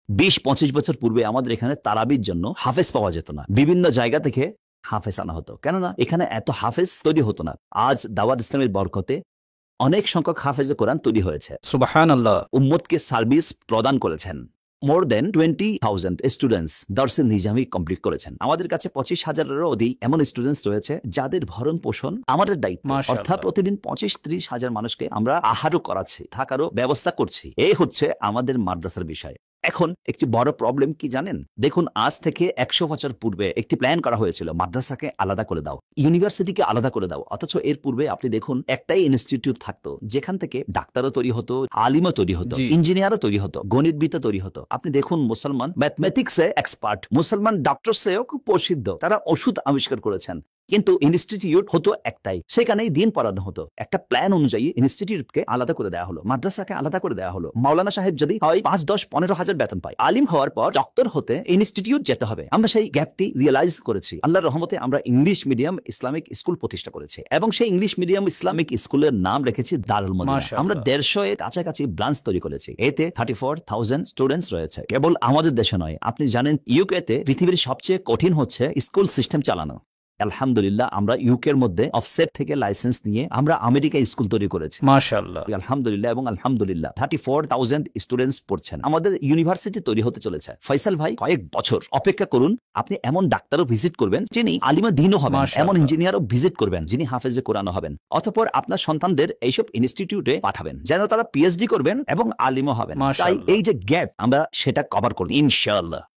20-25 বছর পূর্বে আমাদের এখানে তারাবির জন্য হাফেজ পাওয়া যেত না, বিভিন্ন জায়গা থেকে হাফেজ আনা হতো। কেননা এখানে এত হাফেজ তৈরি হতো না। আজ দাওয়াত ইসলামের বরকতে অনেক সংখ্যক হাফেজে কোরআন তৈরি হয়েছে। সুবহানাল্লাহ। উম্মতকে সার্ভিস প্রদান করেছেন। মোর দেন 20,000 স্টুডেন্টস দর্শে নিজামি কমপ্লিট করেছেন। আমাদের কাছে 25,000-এরও অধিক এমন স্টুডেন্টস রয়েছে যাদের ভরণ পোষণ আমাদের দায়িত্ব। অর্থাৎ প্রতিদিন 25-30 হাজার মানুষকে আমরা আহারও করাচ্ছি, থাকারও ব্যবস্থা করছি। এই হচ্ছে আমাদের মাদ্রাসার বিষয়। এখন একটি বড় প্রবলেম কি জানেন? দেখুন, আজ থেকে 100 বছর পূর্বে একটি প্ল্যান করা হয়েছিল, মাদ্রাসাকে আলাদা করে দাও, ইউনিভার্সিটিকে আলাদা করে দাও। অথচ এর পূর্বে আপনি দেখুন একটাই ইনস্টিটিউট থাকতো, যেখান থেকে ডাক্তারও তৈরি হতো, আলিমও তৈরি হতো, ইঞ্জিনিয়ারও তৈরি হতো, গণিতবিদও তৈরি হতো। আপনি দেখুন মুসলমান ম্যাথমেটিক্সে এক্সপার্ট, মুসলমান ডক্টরসেও খুব প্রসিদ্ধ, তারা ওষুধ আবিষ্কার করেছেন। কিন্তু ইনস্টিটিউট হতো একটাই, সেখানেই দিন পড়ানো হতো। একটা প্ল্যান অনুযায়ী ইনস্টিটিউটকে আলাদা করে দেওয়া হলো, মাদ্রাসাকে আলাদা করে দেওয়া হলো। মাওলানা সাহেব যদি হয় 5, 10, 15 হাজার বেতন পায়, আলিম হওয়ার পর ডক্টর হতে ইনস্টিটিউট যেতে হবে। আমরা সেই গ্যাপটি রিয়েলাইজ করেছি। আল্লাহর রহমতে আমরা ইংলিশ মিডিয়াম ইসলামিক স্কুল প্রতিষ্ঠা করেছি এবং সেই ইংলিশ মিডিয়াম ইসলামিক স্কুলের নাম রেখেছি দারুল মদিনা। আমরা 150 এর কাছাকাছি ব্রাঞ্চ তৈরি করেছি। এতে 34,000 স্টুডেন্টস রয়েছে। কেবল আমাদের দেশে নয়, আপনি জানেন ইউকেতে পৃথিবীর সবচেয়ে কঠিন হচ্ছে স্কুল সিস্টেম চালানো। আলহামদুলিল্লাহ, আমরা ইউকের মধ্যে অফসেট থেকে লাইসেন্স নিয়ে আমরা আমেরিকায় স্কুল তৈরি করেছি। মাশাআল্লাহ, আলহামদুলিল্লাহ এবং আলহামদুলিল্লাহ 34,000 স্টুডেন্টস পড়ছেন। আমাদের ইউনিভার্সিটি তৈরি হতে চলেছে। ফয়সাল ভাই, কয়েক বছর অপেক্ষা করুন, আপনি এমন ডাক্তারও ভিজিট করবেন যিনি আলিমা দ্বীনও হবেন, এমন ইঞ্জিনিয়ারও ভিজিট করবেন যিনি হাফেজে কোরআন হবেন। অতঃপর আপনার সন্তানদের এইসব ইনস্টিটিউটে পাঠাবেন যেন তারা পিএইচডি করবেন এবং আলিমও হবেন। তাই এই যে গ্যাপ, আমরা সেটা কভার করব ইনশাআল্লাহ।